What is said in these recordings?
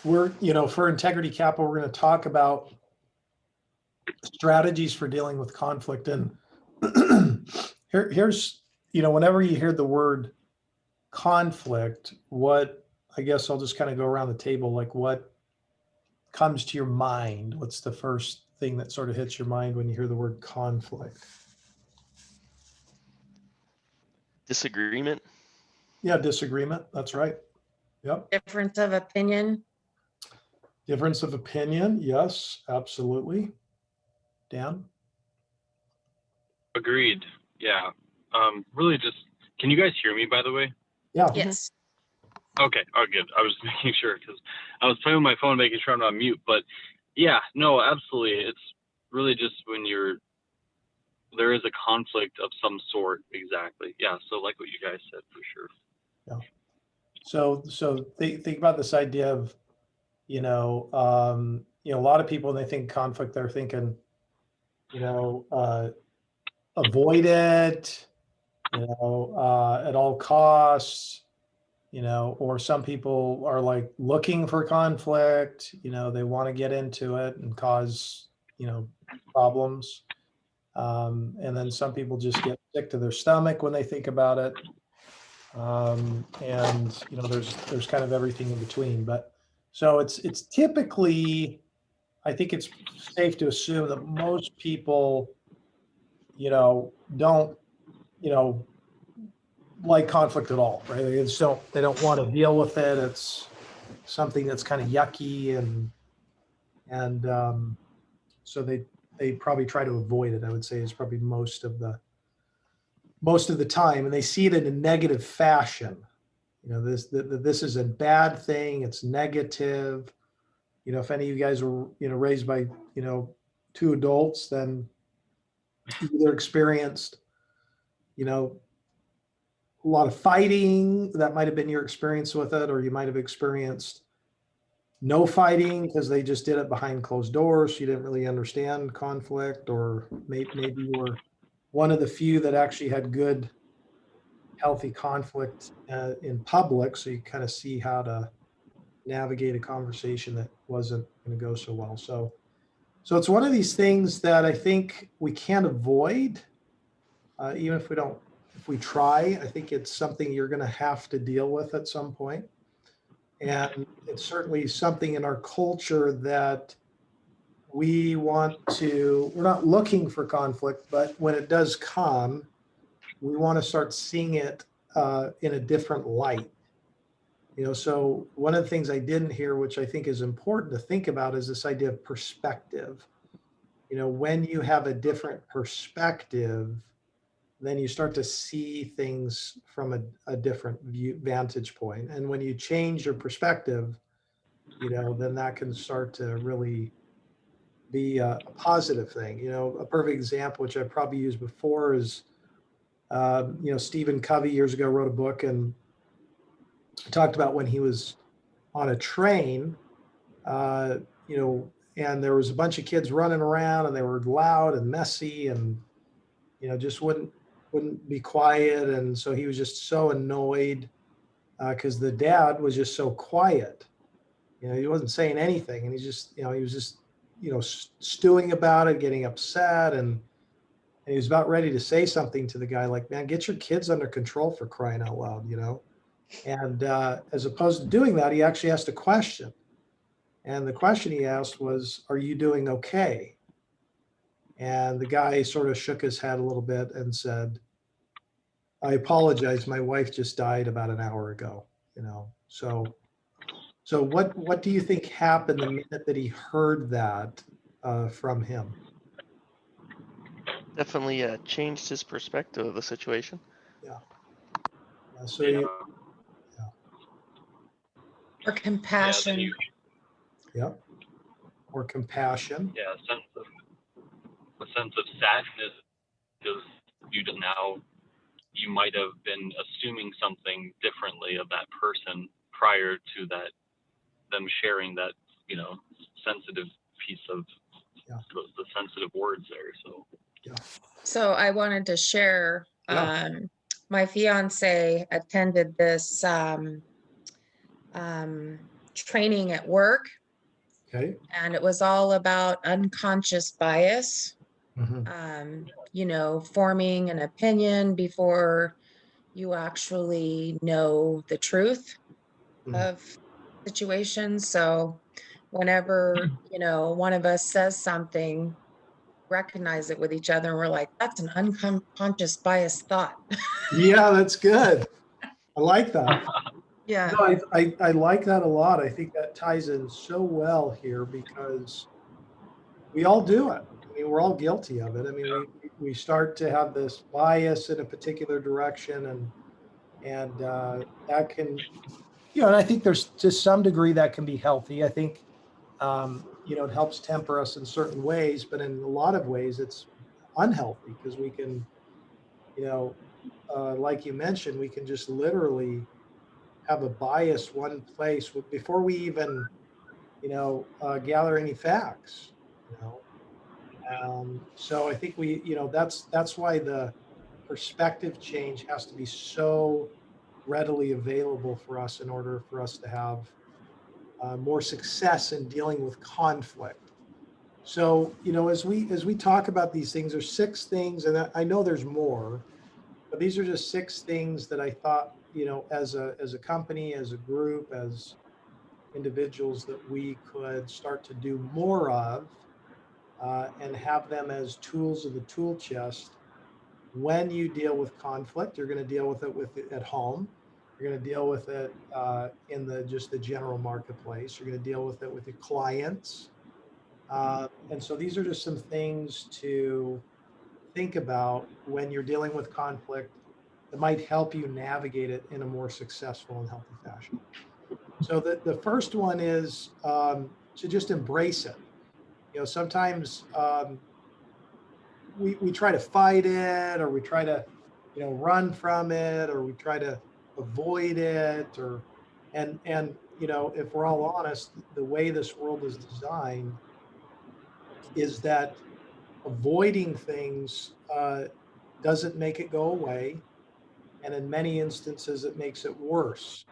we're, for Integrity Capital, we're going to talk about strategies for dealing with conflict. And here's, whenever you hear the word conflict, I guess I'll just kind of go around the table, like what comes to your mind? What's the first thing that sort of hits your mind when you hear the word conflict? Disagreement. Yeah, disagreement. That's right. Yep. Difference of opinion. Difference of opinion. Yes, absolutely. Dan? Agreed. Yeah. Really just, can you guys hear me, by the way? Yeah. Yes. Okay. Oh, good. I was making sure because I was playing with my phone, making sure I'm not mute. But yeah, no, absolutely. It's really just when there is a conflict of some sort. Exactly. Yeah. So like what you guys said, for sure. Yeah. So think about this idea of, a lot of people, when they think conflict, they're thinking, avoid it, at all costs, or some people are like looking for conflict, they want to get into it and cause, problems. And then some people just get sick to their stomach when they think about it. And there's kind of everything in between. But so it's typically, I think it's safe to assume that most people, don't, like conflict at all, right? They don't want to deal with it. It's something that's kind of yucky, and so they probably try to avoid it. I would say is probably most of the time, and they see it in a negative fashion. This is a bad thing. It's negative. If any of you guys were raised by two adults, then either experienced a lot of fighting. That might have been your experience with it, or you might have experienced no fighting because they just did it behind closed doors. You didn't really understand conflict, or maybe you were one of the few that actually had good, healthy conflict in public. So you kind of see how to navigate a conversation that wasn't going to go so well. So it's one of these things that I think we can't avoid, even if we try. I think it's something you're going to have to deal with at some point. And it's certainly something in our culture that we're not looking for conflict, but when it does come, we want to start seeing it in a different light. So one of the things I didn't hear, which I think is important to think about, is this idea of perspective. When you have a different perspective, then you start to see things from a different vantage point. And when you change your perspective, then that can start to really be a positive thing. A perfect example, which I've probably used before, is, Stephen Covey years ago wrote a book and talked about when he was on a train, and there was a bunch of kids running around and they were loud and messy and, just wouldn't be quiet. And so he was just so annoyed because the dad was just so quiet. He wasn't saying anything, and he was just, stewing about it, getting upset, and he was about ready to say something to the guy, like, "Man, get your kids under control, for crying out loud," And as opposed to doing that, he actually asked a question, and the question he asked was, "Are you doing okay?" And the guy sort of shook his head a little bit and said, "I apologize. My wife just died about an hour ago." So what do you think happened the minute that he heard that from him? Definitely changed his perspective of the situation. Yeah. So Yeah. Or compassion. Yeah. Or compassion. Yeah, a sense of sadness, because you might have been assuming something differently of that person prior to them sharing that, sensitive piece of the sensitive words there. So So I wanted to share, my fiance attended this training at work, Okay. and it was all about unconscious bias. Mhm. You know, forming an opinion before you actually know the truth Mhm. of situations. So whenever, you know, one of us says something, recognize it with each other, and we're like, that's an unconscious bias thought. Yeah, that's good. I like that. Yeah. No, I like that a lot. I think that ties in so well here because we all do it. I mean, we're all guilty of it. I mean, we start to have this bias in a particular direction, and that can, you know, and I think there's to some degree that can be healthy. I think, you know, it helps temper us in certain ways, but in a lot of ways, it's unhealthy because we can, you know, like you mentioned, we can just literally have a bias one place before we even, you know, gather any facts, you know. So I think we, you know, that's why the perspective change has to be so readily available for us in order for us to have more success in dealing with conflict. So, you know, as we talk about these things, there's 6 things, and I know there's more, but these are just 6 things that I thought, you know, as a company, as a group, as individuals, that we could start to do more of, and have them as tools of the tool chest. When you deal with conflict, you're going to deal with it at home. You're going to deal with it in the just the general marketplace. You're going to deal with it with your clients. And so these are just some things to think about when you're dealing with conflict that might help you navigate it in a more successful and healthy fashion. So the first one is to just embrace it. You know, sometimes we try to fight it, or we try to, you know, run from it, or we try to avoid it, or and you know, if we're all honest, the way this world is designed is that avoiding things doesn't make it go away, and in many instances it makes it worse.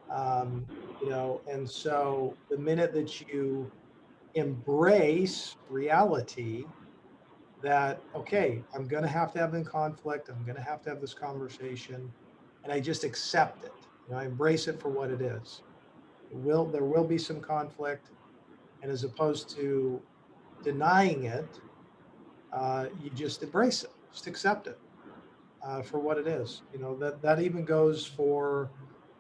um, you know, and so the minute that you embrace reality, that okay, I'm going to have in conflict, I'm going to have this conversation, and I just accept it, you know, I embrace it for what it is. There will be some conflict, and as opposed to denying it, you just embrace it, just accept it for what it is. You know, that even goes for,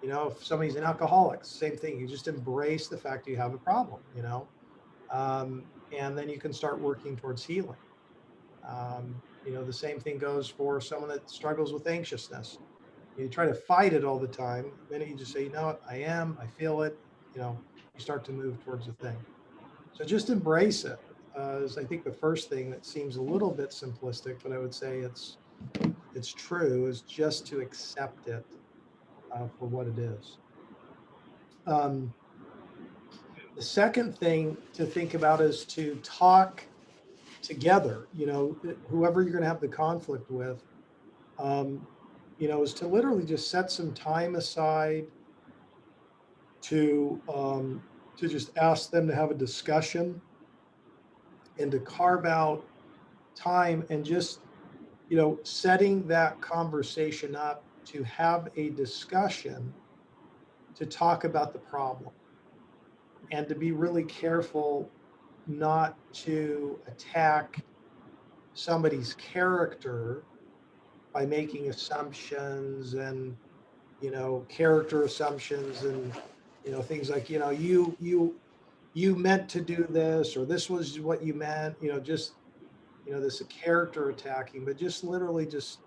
you know, if somebody's an alcoholic, same thing. You just embrace the fact that you have a problem, you know, and then you can start working towards healing. You know, the same thing goes for someone that struggles with anxiousness. You try to fight it all the time. The minute you just say, you know what, I feel it, you know, you start to move towards the thing. So just embrace it. Is I think the first thing that seems a little bit simplistic, but I would say it's true, is just to accept it for what it is. Um, the second thing to think about is to talk together. You know, whoever you're going to have the conflict with, um, you know, is to literally just set some time aside to just ask them to have a discussion, and to carve out time, and just, you know, setting that conversation up to have a discussion, to talk about the problem, and to be really careful not to attack somebody's character by making assumptions, and, you know, character assumptions, and, you know, things like, you know, you meant to do this, or this was what you meant, you know, just, you know, this character attacking, but just literally just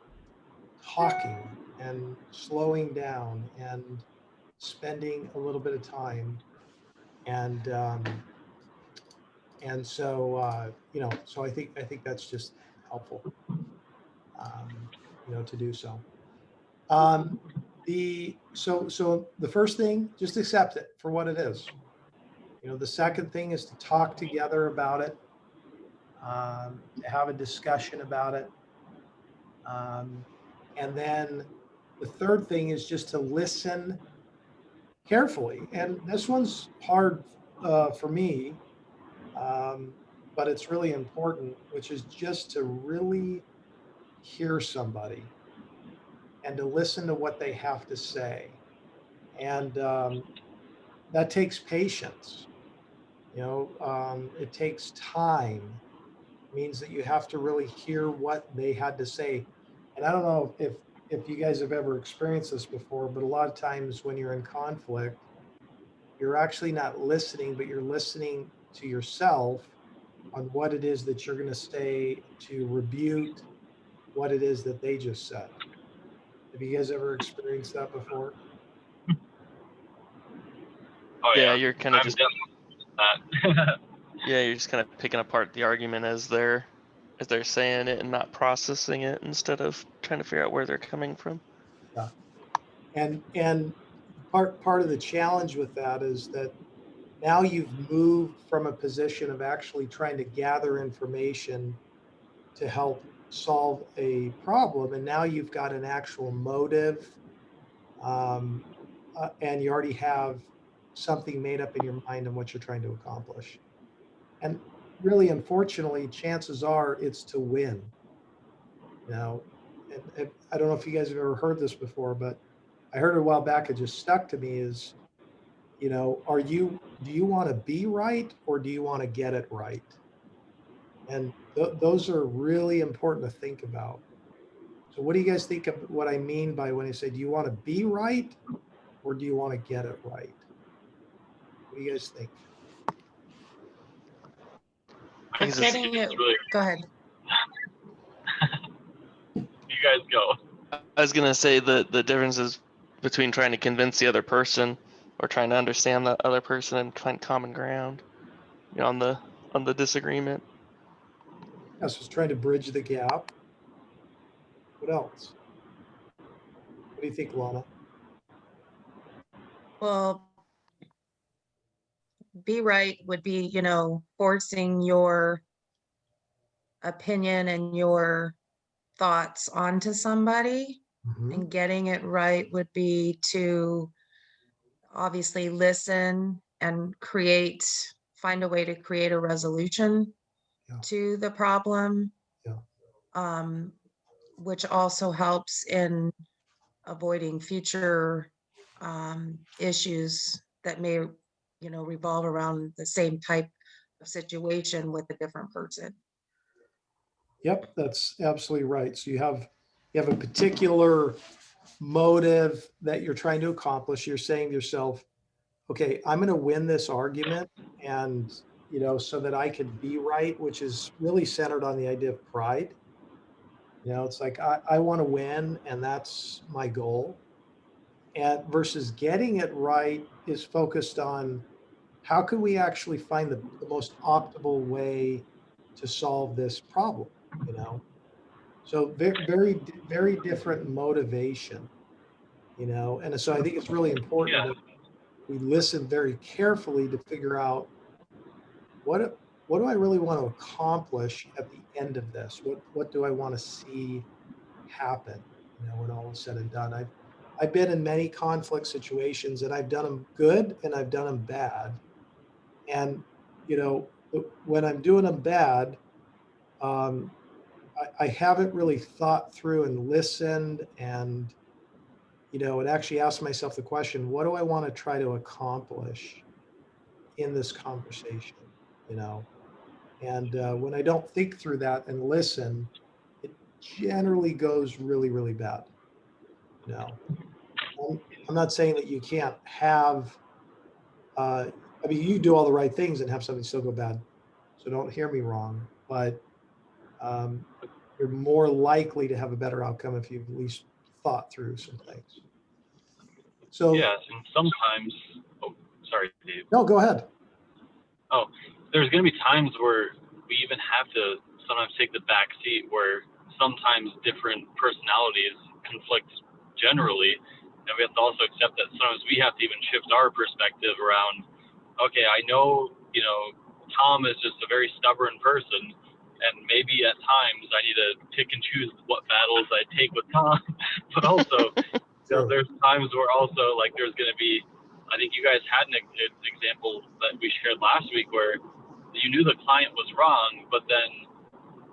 talking and slowing down and spending a little bit of time. And um, and so you know, so I think that's just helpful, um, you know, to do so. um, so the first thing, just accept it for what it is. You know, the second thing is to talk together about it, to have a discussion about it. um, and then the third thing is just to listen carefully. And this one's hard for me, but it's really important, which is just to really hear somebody and to listen to what they have to say. And that takes patience. It takes time. It means that you have to really hear what they had to say. And I don't know if you guys have ever experienced this before, but a lot of times when you're in conflict, you're actually not listening, but you're listening to yourself on what it is that you're going to say to rebuke what it is that they just said. Have you guys ever experienced that before? Oh Yeah, yeah, you're kind of I'm just definitely that. yeah, you're just kind of picking apart the argument as they're saying it and not processing it instead of trying to figure out where they're coming from. Yeah. And part of the challenge with that is that now you've moved from a position of actually trying to gather information to help solve a problem, and now you've got an actual motive, and you already have something made up in your mind on what you're trying to accomplish. And really, unfortunately, chances are it's to win. You know, and I don't know if you guys have ever heard this before, but I heard it a while back. It just stuck to me is, do you want to be right or do you want to get it right? And those are really important to think about. So what do you guys think of what I mean by when I say, do you want to be right or do you want to get it right? What do you guys think? I think it's think just- Getting it, it's really. go ahead. You guys go. I was gonna say the difference is between trying to convince the other person or trying to understand the other person and find common ground, on the disagreement. I was trying to bridge the gap. What else? What do you think, Lana? Well, be right would be, forcing your opinion and your thoughts onto somebody. Mhm. And getting it right would be to obviously listen and find a way to create a resolution Yeah. to the problem. Yeah. Which also helps in avoiding future issues that may, revolve around the same type of situation with a different person. Yep, that's absolutely right. So you have a particular motive that you're trying to accomplish. You're saying to yourself, okay, I'm going to win this argument, and so that I can be right, which is really centered on the idea of pride. It's like I want to win, and that's my goal. And versus getting it right is focused on how can we actually find the most optimal way to solve this problem, you know? So very, very, very different motivation, and so I think it's really important Yeah. that we listen very carefully to figure out what do I really want to accomplish at the end of this? What do I want to see happen, when all is said and done? I've been in many conflict situations, and I've done them good and I've done them bad. And when I'm doing them bad, um, I haven't really thought through and listened and actually asked myself the question, what do I want to try to accomplish in this conversation? You know, and when I don't think through that and listen, it generally goes really, really bad. You know, I'm not saying that you can't have, you do all the right things and have something still go bad. So don't hear me wrong, but um, you're more likely to have a better outcome if you've at least thought through some things. So Yes, and sometimes. Oh, sorry, Dave. no, go ahead. Oh, there's going to be times where we even have to sometimes take the back seat where sometimes different personalities conflict generally. And we have to also accept that sometimes we have to even shift our perspective around, okay, I know, Tom is just a very stubborn person. And maybe at times I need to pick and choose what battles I take with Tom. But also, Sure. there's times where also like there's going to be I think you guys had an example that we shared last week where you knew the client was wrong, but then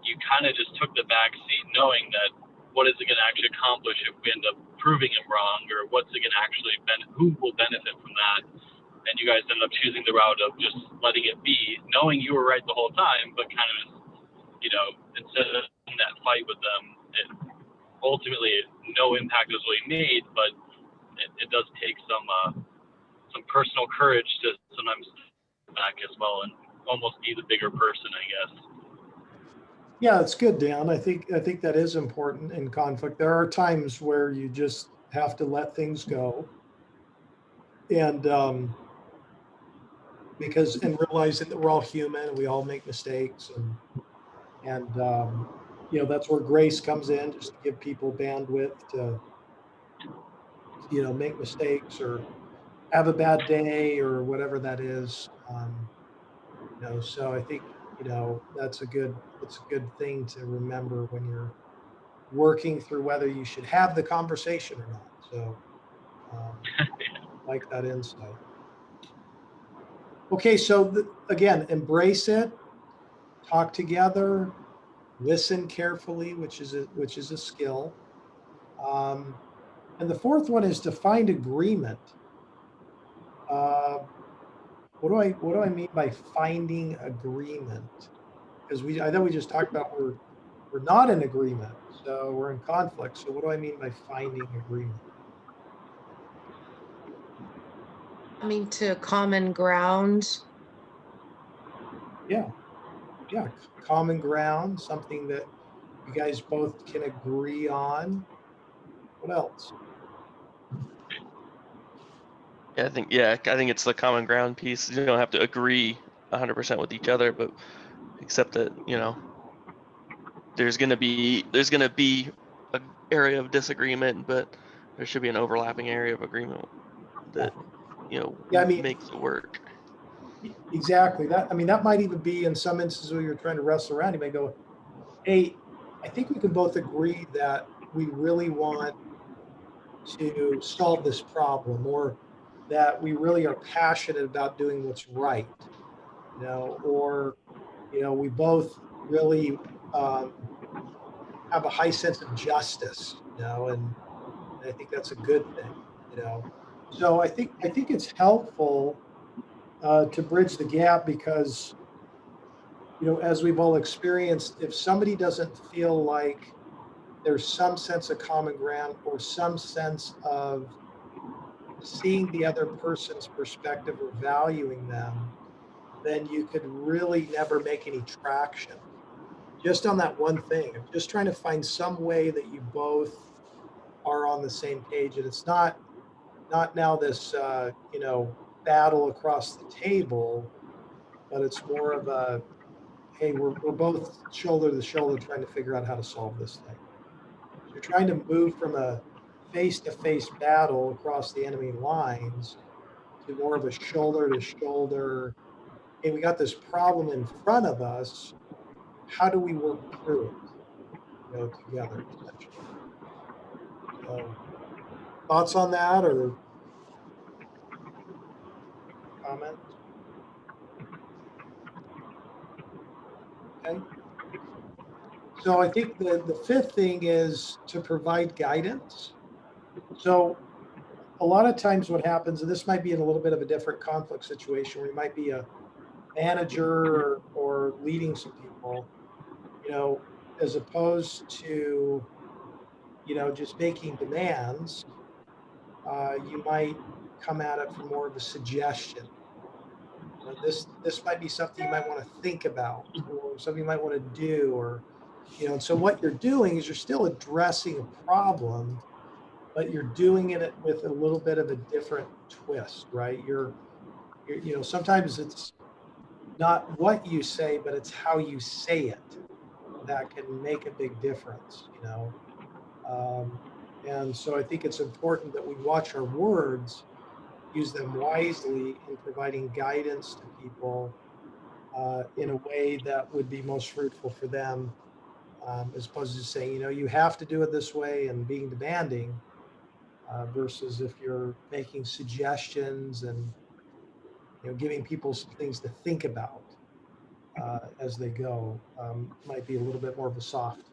you kind of just took the back seat knowing that what is it going to actually accomplish if we end up proving him wrong, or what's it going to actually who will benefit from that? And you guys ended up choosing the route of just letting it be, knowing you were right the whole time, but kind of, instead of in that fight with them, it ultimately no impact was really made, but it does take some personal courage to sometimes step back as well and almost be the bigger person, I guess. Yeah, it's good, Dan. I think that is important in conflict. There are times where you just have to let things go, and and realizing that we're all human and we all make mistakes, and that's where grace comes in, just to give people bandwidth to make mistakes or have a bad day or whatever that is. So I think that's a good thing to remember when you're working through whether you should have the conversation or not. So like that insight. Okay, so again, embrace it, talk together, listen carefully, which is a skill. And the fourth one is to find agreement. What do I mean by finding agreement? Because I know we just talked about we're not in agreement, so we're in conflict. So what do I mean by finding agreement? Coming to common ground. Yeah, common ground, something that you guys both can agree on. What else? Yeah, I think it's the common ground piece. You don't have to agree 100% with each other, but accept that, there's gonna be a area of disagreement, but there should be an overlapping area of agreement that, Yeah, I mean, makes it work. exactly. That might even be in some instances where you're trying to wrestle around. You may go, hey, I think we can both agree that we really want to solve this problem, or that we really are passionate about doing what's right, or, we both really have a high sense of justice, and I think that's a good thing. So I think it's helpful to bridge the gap because, as we've all experienced, if somebody doesn't feel like there's some sense of common ground or some sense of seeing the other person's perspective or valuing them, then you could really never make any traction just on that one thing. I'm just trying to find some way that you both are on the same page, and it's not now this battle across the table, but it's more of a, hey, we're both shoulder to shoulder trying to figure out how to solve this thing. So you're trying to move from a face-to-face battle across the enemy lines to more of a shoulder to shoulder. Hey, we got this problem in front of us. How do we work through it? Together, essentially. So, thoughts on that or comments? Okay. So I think the fifth thing is to provide guidance. So a lot of times what happens, and this might be in a little bit of a different conflict situation where you might be a manager or leading some people, as opposed to, just making demands, you might come at it from more of a suggestion. This might be something you might want to think about, or something you might want to do, or, and so what you're doing is you're still addressing a problem, but you're doing it with a little bit of a different twist, right? Sometimes it's not what you say, but it's how you say it that can make a big difference. And so I think it's important that we watch our words, use them wisely in providing guidance to people in a way that would be most fruitful for them, as opposed to saying, you have to do it this way and being demanding. versus if you're making suggestions and, giving people some things to think about as they go, might be a little bit more of a soft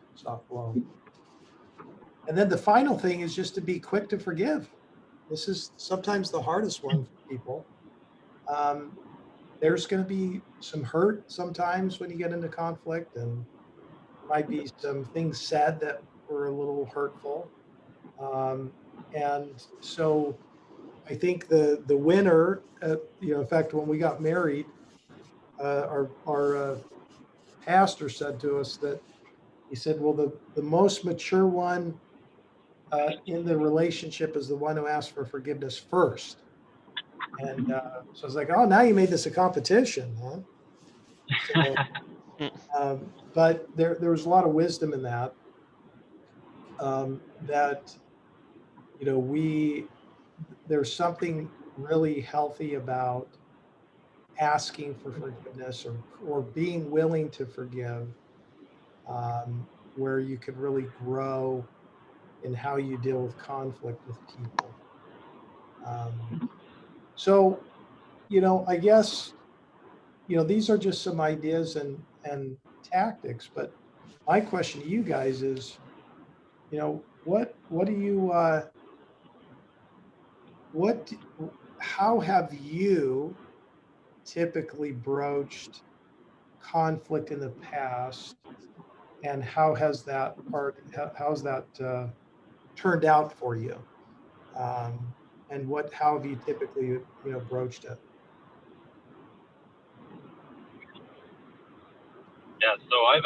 blow. And then the final thing is just to be quick to forgive. This is sometimes the hardest one for people. There's going to be some hurt sometimes when you get into conflict, and there might be some things said that were a little hurtful. And so I think the winner, in fact, when we got married, our pastor said to us that he said, well, the most mature one in the relationship is the one who asks for forgiveness first. And so I was like, oh, now you made this a competition, huh? So, but there was a lot of wisdom in that, that, there's something really healthy about asking for forgiveness or being willing to forgive, where you can really grow in how you deal with conflict with people. So, I guess, these are just some ideas and tactics, but my question to you guys is, what do you, how have you typically broached conflict in the past, and how's that turned out for you? And how have you typically, broached it? Yeah, so I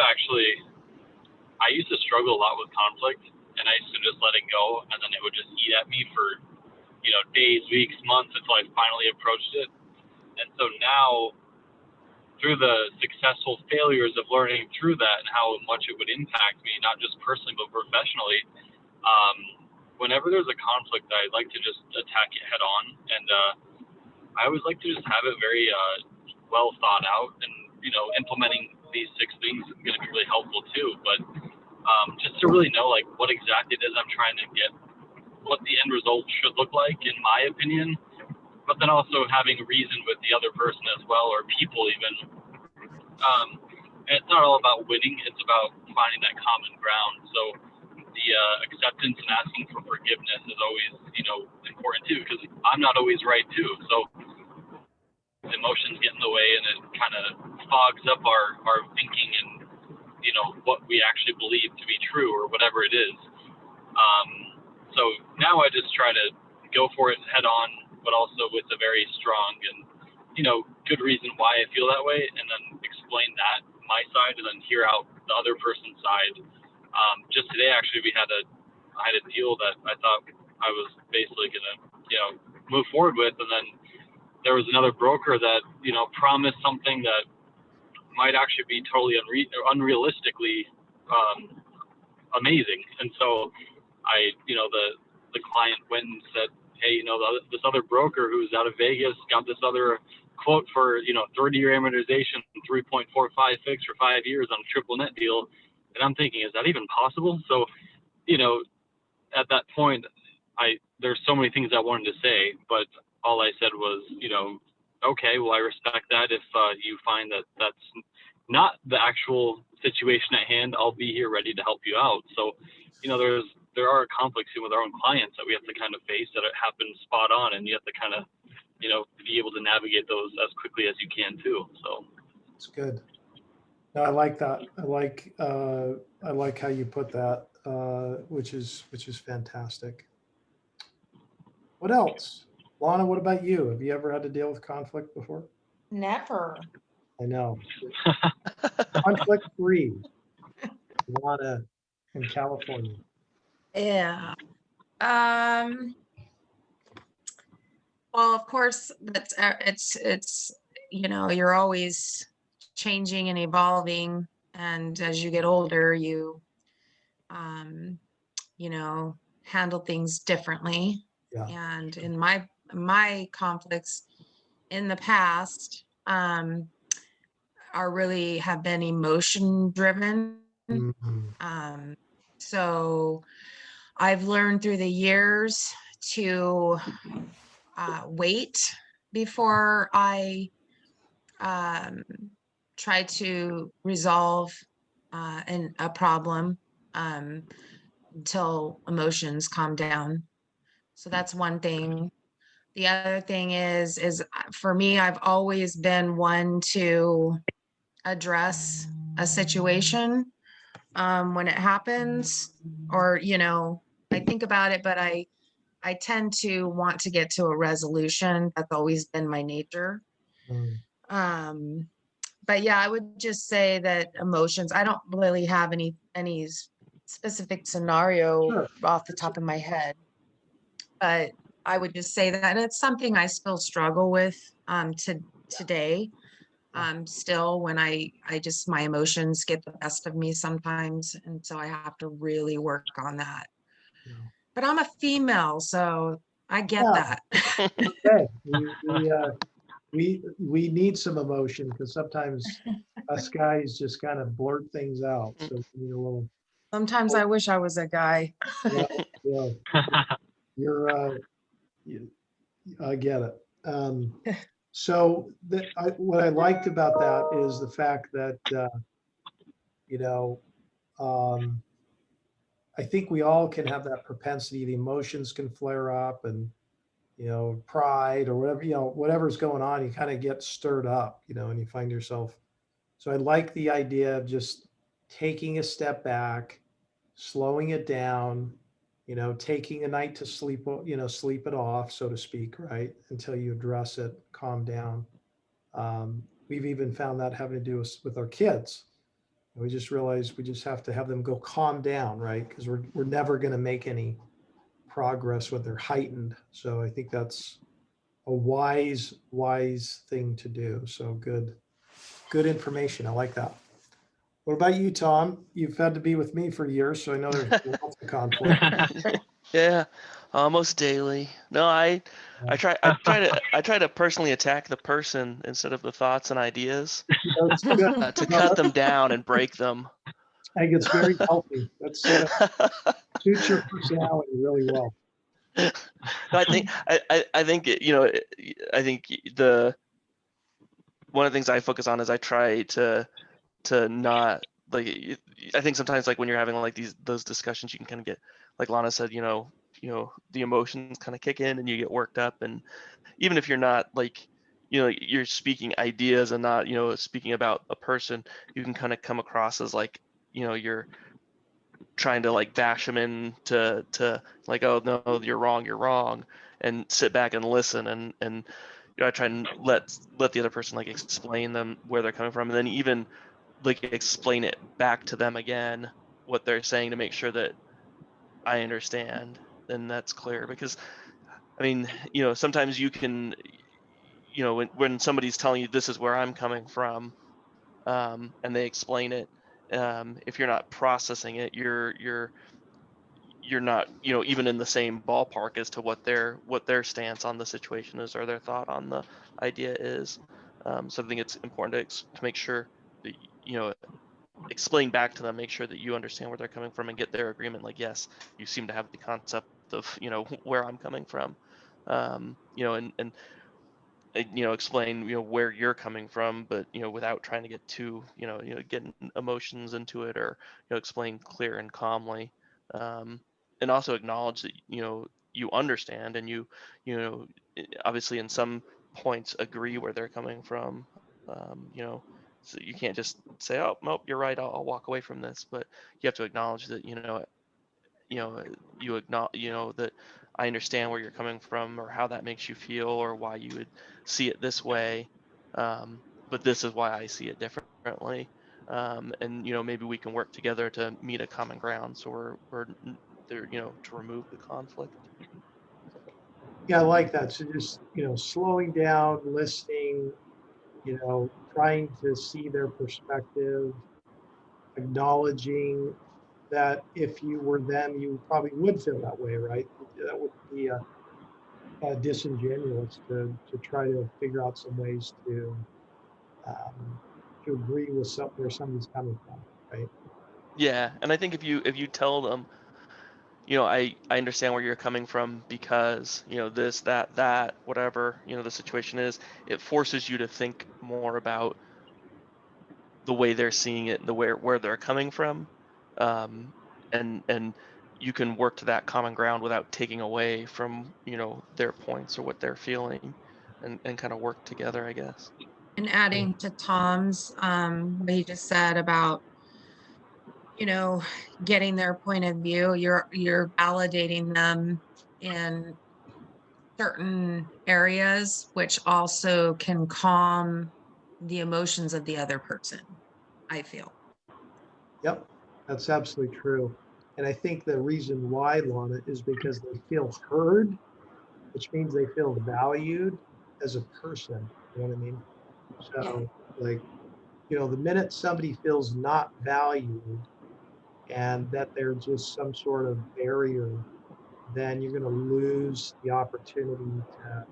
used to struggle a lot with conflict, and I used to just let it go, and then it would just eat at me for, days, weeks, months until I finally approached it. And so now, through the successful failures of learning through that and how much it would impact me, not just personally, but professionally, whenever there's a conflict, I like to just attack it head on. And I always like to just have it very well thought out, and, implementing these 6 things is going to be really helpful too. But just to really know like what exactly it is I'm trying to get, what the end result should look like, in my opinion, but then also having reason with the other person as well, or people even. And it's not all about winning, it's about finding that common ground. So the acceptance and asking for forgiveness is always, important too, because I'm not always right too. So emotions get in the way, and it kind of fogs up our thinking and, what we actually believe to be true, or whatever it is. So now I just try to go for it head on, but also with a very strong and, good reason why I feel that way, and then explain that, my side, and then hear out the other person's side. Just today, actually, I had a deal that I thought I was basically gonna, move forward with, and then there was another broker that, promised something that might actually be totally unrealistically amazing. And so the client went and said, hey, this other broker who's out of Vegas got this other quote for, 30-year amortization, 3.45 fixed for 5 years on a triple net deal. And I'm thinking, is that even possible? So, at that point, there's so many things I wanted to say, but all I said was, okay, well, I respect that. If you find that that's not the actual situation at hand, I'll be here ready to help you out. So, there are conflicts with our own clients that we have to kind of face, that it happens spot on, and you have to kind of, be able to navigate those as quickly as you can too. So It's good. No, I like that. I like how you put that, which is fantastic. What else? Lana, what about you? Have you ever had to deal with conflict before? Never. I know. Conflict free. Lana in California. Yeah. Well, of course, it's you're always changing and evolving, and as you get older, you handle things differently. Yeah. And in my conflicts in the past are really have been emotion driven. Mhm. So I've learned through the years to wait before I try to resolve a problem until emotions calm down. So that's one thing. The other thing is for me, I've always been one to address a situation when it happens, or, I think about it, but I tend to want to get to a resolution. That's always been my nature. Mm. But yeah, I would just say that emotions, I don't really have any specific scenario Sure. off the top of my head, but I would just say that it's something I still struggle with today. Still, when I just, my emotions get the best of me sometimes, and so I have to really work on that. Yeah. But I'm a female, so I get Yeah. that. Okay, we need some emotion because sometimes us guys just kind of blurt things out. So we need a little, Sometimes I wish I was a guy. yeah, yeah, you're, I get it. So what I liked about that is the fact that, you know, I think we all can have that propensity. The emotions can flare up and, pride or whatever, whatever's going on, you kind of get stirred up, and you find yourself. So I like the idea of just taking a step back, slowing it down, taking a night to sleep, sleep it off, so to speak, right? Until you address it, calm down. We've even found that having to do with our kids. We just realized we just have to have them go calm down, right? Because we're never going to make any progress when they're heightened. So I think that's a wise thing to do. So good information. I like that. What about you, Tom? You've had to be with me for years, so I know there's lots of conflict. Yeah, almost daily. No, I try to personally attack the person instead of the thoughts and ideas That's good. to cut them down and break them. I think it's very healthy. That's suits your personality really well. No, I think I think the one of the things I focus on is I try to not like. I think sometimes like when you're having like those discussions, you can kind of get, like Lana said, the emotions kind of kick in and you get worked up, and even if you're not like, you're speaking ideas and not, speaking about a person, you can kind of come across as like, you're trying to like bash them into like, oh no, you're wrong, and sit back and listen, and I try and let the other person like explain them where they're coming from, and then even like explain it back to them again, what they're saying, to make sure that I understand and that's clear. Because I mean, sometimes you can, when somebody's telling you this is where I'm coming from, and they explain it, if you're not processing it, you're not, even in the same ballpark as to what their stance on the situation is or their thought on the idea is. So I think it's important to make sure that, explain back to them, make sure that you understand where they're coming from and get their agreement. Like, yes, you seem to have the concept of, where I'm coming from, and explain, where you're coming from, but, without trying to get too, getting emotions into it, or, explain clear and calmly, and also acknowledge that, you understand, and obviously in some points agree where they're coming from, so you can't just say, oh, nope, you're right, I'll walk away from this, but you have to acknowledge that, you acknowledge, that I understand where you're coming from, or how that makes you feel, or why you would see it this way, but this is why I see it differently, and maybe we can work together to meet a common ground, so we're there, to remove the conflict. Yeah, I like that. So just, slowing down, listening, trying to see their perspective, acknowledging that if you were them, you probably would feel that way, right? That would be disingenuous to try to figure out some ways to agree with where somebody's coming from, right? Yeah, and I think if you tell them, you know, I understand where you're coming from because, you know, this, that, whatever, you know, the situation is, it forces you to think more about the way they're seeing it and the where they're coming from. Um, and you can work to that common ground without taking away from, you know, their points or what they're feeling and kind of work together, I guess. And adding to Tom's, what he just said about, you know, getting their point of view, you're validating them in certain areas, which also can calm the emotions of the other person, I feel. Yep, that's absolutely true. And I think the reason why, Lana, is because they feel heard, which means they feel valued as a person. You know what I mean? So, like, you know, the minute somebody feels not valued and that there's just some sort of barrier, then you're going to lose the opportunity to,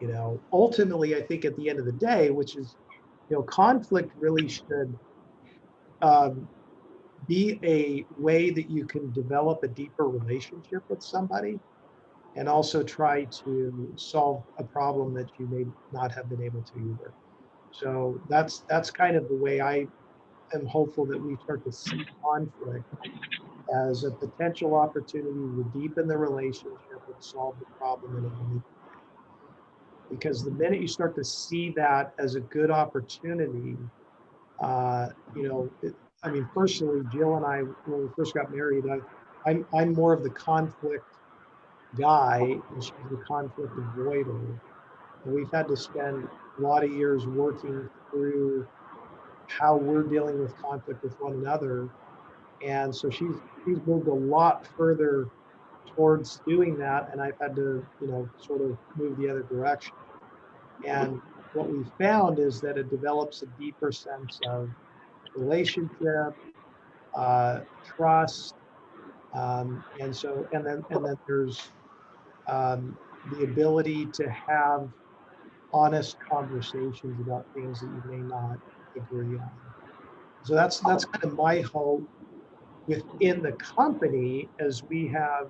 you know, ultimately, I think at the end of the day, which is, you know, conflict really should um, be a way that you can develop a deeper relationship with somebody and also try to solve a problem that you may not have been able to either. So that's kind of the way I am hopeful that we start to see conflict as a potential opportunity to deepen the relationship and solve the problem in a unique way. Because the minute you start to see that as a good opportunity, you know, I mean, personally, Jill and I, when we first got married, I'm more of the conflict guy and she's the conflict avoider. And we've had to spend a lot of years working through how we're dealing with conflict with one another. And so she's moved a lot further towards doing that. And I've had to, you know, sort of move the other direction. And what we found is that it develops a deeper sense of relationship, trust, and so and then there's the ability to have honest conversations about things that you may not agree on. So that's kind of my hope within the company as we have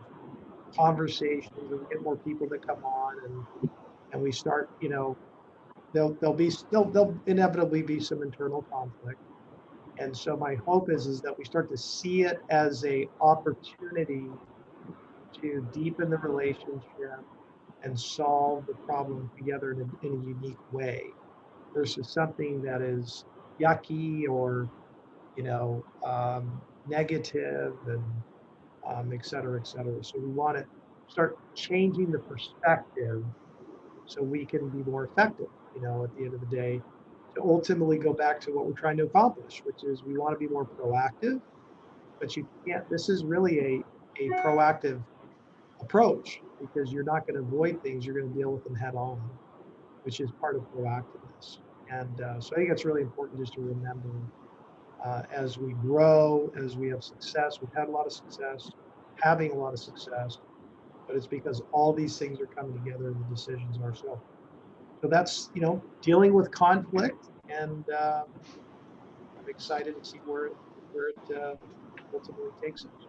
conversations and we get more people that come on and we start, you know, there'll inevitably be some internal conflict. And so my hope is that we start to see it as a opportunity to deepen the relationship and solve the problem together in a unique way versus something that is yucky or, you know, negative and et cetera, et cetera. So we want to start changing the perspective so we can be more effective, you know, at the end of the day, to ultimately go back to what we're trying to accomplish, which is we want to be more proactive, but you can't, this is really a proactive approach because you're not going to avoid things, you're going to deal with them head on, which is part of proactiveness. And so I think it's really important just to remember as we grow, as we have success, we've had a lot of success, having a lot of success, but it's because all these things are coming together and the decisions are so. So that's, you know, dealing with conflict, and I'm excited to see where it ultimately takes us.